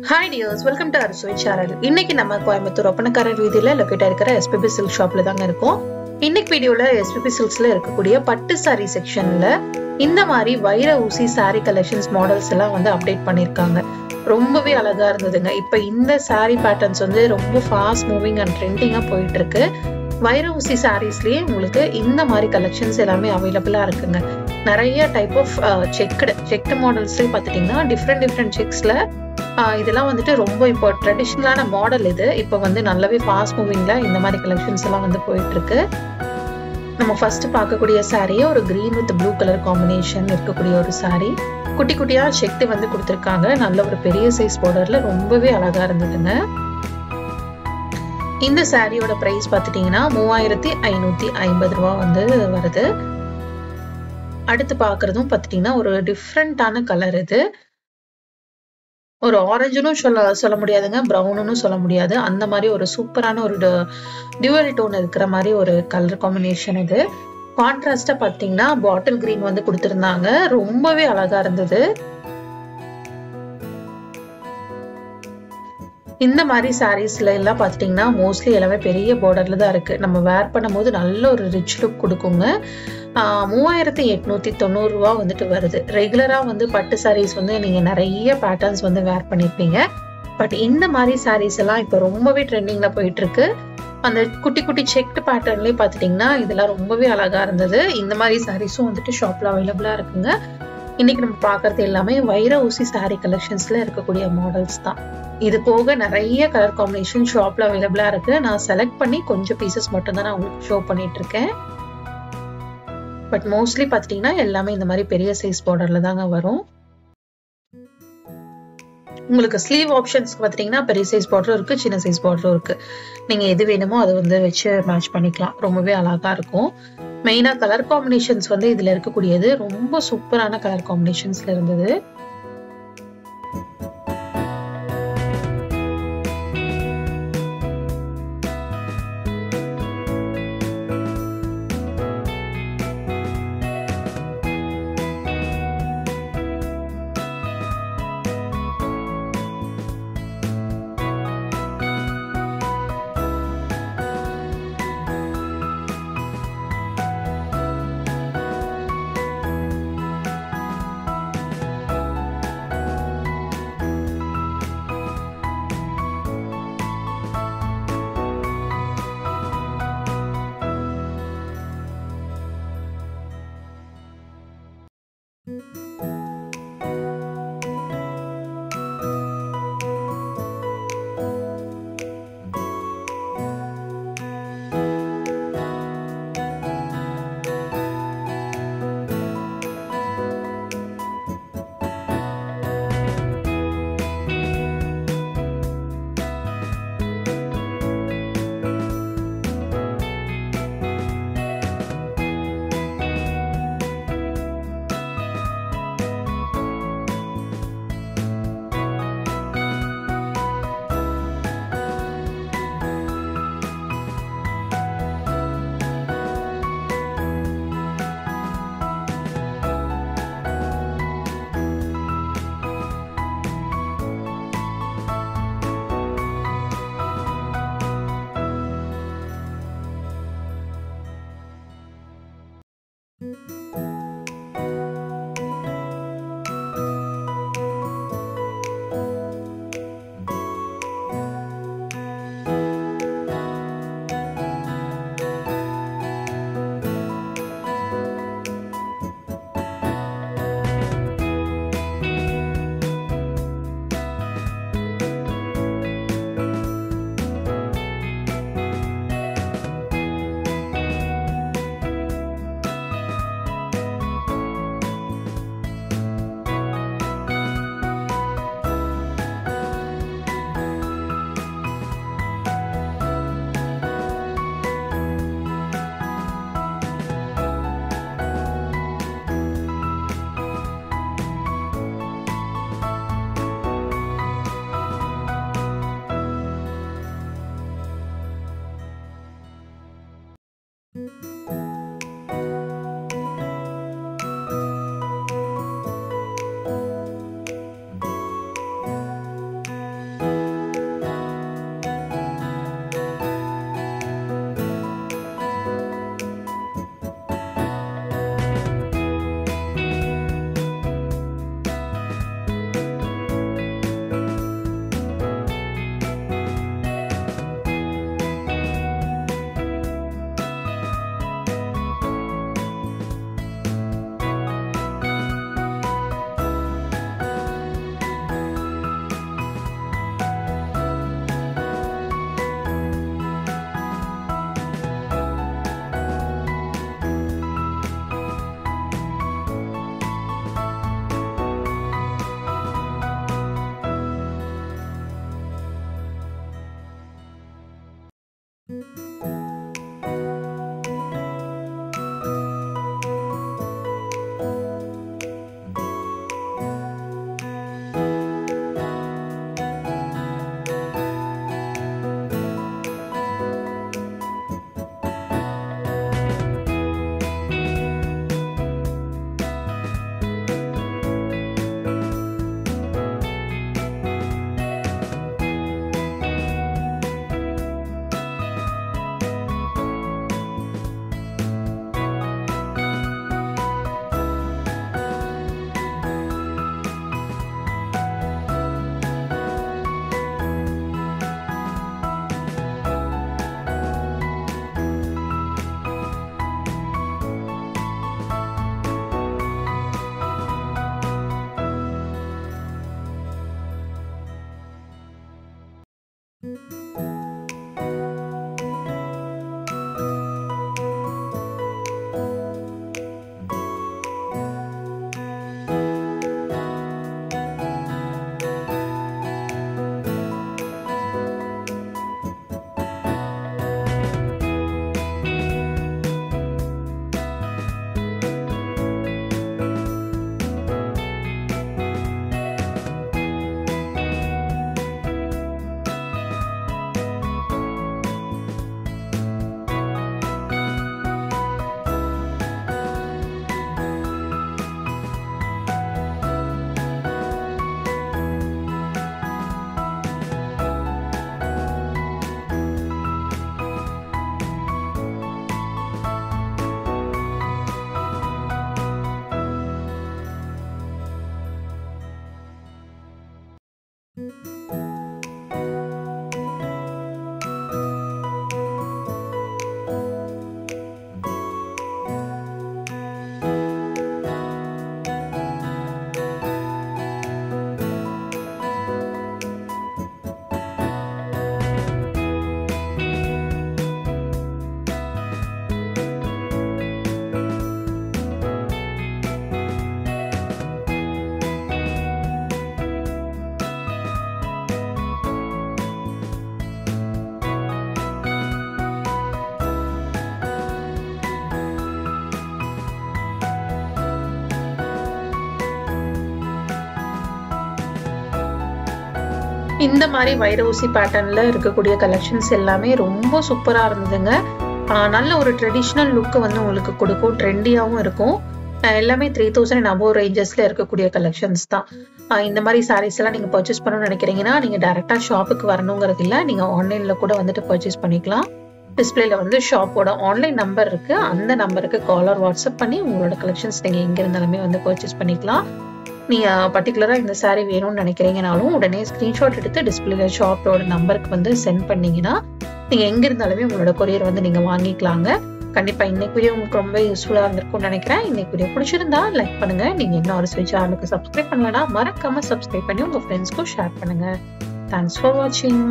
Hi dears, welcome to Arsui channel. இன்னைக்கு நம்ம கோயம்புத்தூர் ஒப்பனக்காரர் வீதியில லொகேட் இருக்கிற SPB Silk ஷாப்ல தாங்க இருக்கோம். இன்னைக்கு வீடியோல SPB Silksல இருக்கக்கூடிய பட்டு saree செக்ஷன்ல இந்த மாதிரி வைர ஊசி saree கலெக்ஷன்ஸ் மாடல்ஸ் எல்லாம் வந்து அப்டேட் பண்ணிருக்காங்க. ரொம்பவே அழகா இருந்ததுங்க. இப்போ இந்த saree பேட்டர்ன்ஸ் வந்து ரொம்ப ஃபாஸ்ட் மூவிங் அண்ட் ட்ரெண்டிங்கா போயிட்டு இருக்கு. வைர ஊசி சாரீஸ்லயே உங்களுக்கு இந்த மாதிரி கலெக்ஷன்ஸ் எல்லாமே அவைலபிளா இருக்குங்க. நிறைய டைப் ஆஃப் செக்டு மாடல்ஸ்லயே பார்த்துட்டீங்கன்னா டிஃப்ரெண்ட் செக்ஸ்ல இதெல்லாம் வந்துட்டு ரொம்ப இப்போ ட்ரெடிஷ்னலான மாடல் இது. இப்போ வந்து நல்லாவே ஃபாஸ்ட் மூவிங்ல இந்த மாதிரி கலெக்ஷன்ஸ் எல்லாம் வந்து போயிட்டு இருக்கு. நம்ம ஃபர்ஸ்ட் பார்க்கக்கூடிய சாரியே ஒரு green with blue colour combination இருக்கக்கூடிய ஒரு சாரி. குட்டி குட்டியா செக்டு வந்து கொடுத்துருக்காங்க. நல்ல ஒரு பெரிய சைஸ் பார்டர்ல ரொம்பவே அழகா இருந்ததுங்க. இந்த சாரியோட பிரைஸ் பார்த்துட்டீங்கன்னா 3550 ரூபா வந்து வருது. அடுத்து பார்க்கறதும் பார்த்துட்டீங்கன்னா ஒரு டிஃப்ரெண்டான கலர் இது. ஒரு ஆரஞ்சுன்னு சொல்ல முடியாதுங்க, ப்ரௌனுன்னு சொல்ல முடியாது. அந்த மாதிரி ஒரு சூப்பரான ஒரு டியூவல் டோன் இருக்கிற மாதிரி ஒரு கலர் காம்பினேஷன் இது. கான்ட்ராஸ்டா பார்த்தீங்கன்னா பாட்டில் கிரீன் வந்து கொடுத்துருந்தாங்க. ரொம்பவே அழகா இருந்தது. இந்த மாதிரி சாரீஸ்ல எல்லாம் பார்த்துட்டீங்கன்னா மோஸ்ட்லி எல்லாமே பெரிய பார்டர்ல தான் இருக்கு. நம்ம வேர் பண்ணும்போது நல்ல ஒரு ரிச் லுக் கொடுக்குங்க. 3890 ரூபா வந்துட்டு வருது. ரெகுலரா வந்து பட்டு சாரீஸ் வந்து நீங்க நிறைய பேட்டர்ன்ஸ் வந்து வேர் பண்ணிருப்பீங்க. பட் இந்த மாதிரி சாரீஸ் எல்லாம் இப்போ ரொம்பவே ட்ரெண்டிங்ல போயிட்டு இருக்கு. அந்த குட்டி குட்டி செக்டு பேட்டர்ன்லயே பார்த்துட்டீங்கன்னா இதெல்லாம் ரொம்பவே அழகா இருந்தது. இந்த மாதிரி சாரீஸும் வந்துட்டு ஷாப்ல அவைலபிளா இருக்குங்க. இன்னைக்கு நம்ம பார்க்கறது எல்லாமே வைர ஊசி சாரீ கலெக்ஷன்ஸ்ல இருக்கக்கூடிய மாடல்ஸ் தான். இது போக நிறைய கலர் காம்பினேஷன் ஷாப்ல அவைலபிளா இருக்கு. நான் செலக்ட் பண்ணி கொஞ்சம் பீசஸ் மட்டும் தான் நான் உங்களுக்கு ஷோ பண்ணிட்டு இருக்கேன். பட் மோஸ்ட்லி பார்த்துட்டீங்கன்னா எல்லாமே இந்த மாதிரி பெரிய சைஸ் பார்டர்ல தாங்க வரும். உங்களுக்கு ஸ்லீவ் ஆப்ஷன்ஸ்க்கு பார்த்துட்டீங்கன்னா பெரிய சைஸ் பார்டரும் இருக்கு, சின்ன சைஸ் பார்டரும் இருக்கு. நீங்க எது வேணுமோ அதை வந்து வச்சு மேட்ச் பண்ணிக்கலாம். ரொம்பவே அழகா இருக்கும். மெயினா கலர் காம்பினேஷன்ஸ் வந்து இதுல இருக்கக்கூடியது ரொம்ப சூப்பரான கலர் காம்பினேஷன்ஸ்ல இருந்தது. இந்த மாதிரி வைர ஊசி பேட்டர்ன்ல இருக்கக்கூடிய கலெக்ஷன்ஸ் எல்லாமே ரொம்ப சூப்பரா இருந்ததுங்க. நல்ல ஒரு ட்ரெடிஷ்னல் லுக் வந்து உங்களுக்கு கொடுக்கும், ட்ரெண்டியாவும் இருக்கும். எல்லாமே 3000 and above ரேஞ்சஸ்ல இருக்கக்கூடிய கலெக்ஷன்ஸ் தான். இந்த மாதிரி சாரீஸ் எல்லாம் நீங்க பர்ச்சேஸ் பண்ணணும்னு நினைக்கிறீங்கன்னா நீங்க டைரக்டா ஷாப்புக்கு வரணுங்கிறது இல்ல, நீங்க ஆன்லைன்ல கூட வந்துட்டு பர்ச்சேஸ் பண்ணிக்கலாம். டிஸ்பிளேல வந்து ஷாப்போட ஆன்லைன் நம்பர் இருக்கு, அந்த நம்பருக்கு கால் ஆர் வாட்ஸ்அப் பண்ணி உங்களோட கலெக்ஷன்ஸ் நீங்க எங்க இருந்தாலுமே வந்து பர்ச்சேஸ் பண்ணிக்கலாம். நீங்க பர்டிகுலரா இந்த சாரீ வேணும்னு நினைக்கிறீங்கனாலும் உடனே ஸ்கிரீன்ஷாட் எடுத்து டிஸ்பிளேல ஷாப்போட நம்பருக்கு வந்து சென்ட் பண்ணீங்கன்னா நீங்க எங்க இருந்தாலுமே உங்களோட கொரியர் வந்து நீங்க வாங்கிக்கலாங்க. கண்டிப்பா இன்னைக்கு வீடியோ உங்களுக்கு ரொம்ப யூஸ்ஃபுல்லா இருந்திருக்கும்னு நினைக்கிறேன். இன்னைக்கு வீடியோ பிடிச்சிருந்தா லைக் பண்ணுங்க. நீங்க இன்னும் ஒரு சேனலுக்கு சப்ஸ்கிரைப் பண்ணலனா மறக்காம சப்ஸ்கிரைப் பண்ணி உங்க ஃப்ரெண்ட்ஸ்க்கும் ஷேர் பண்ணுங்க. தேங்க்ஸ் ஃபார் வாட்சிங்.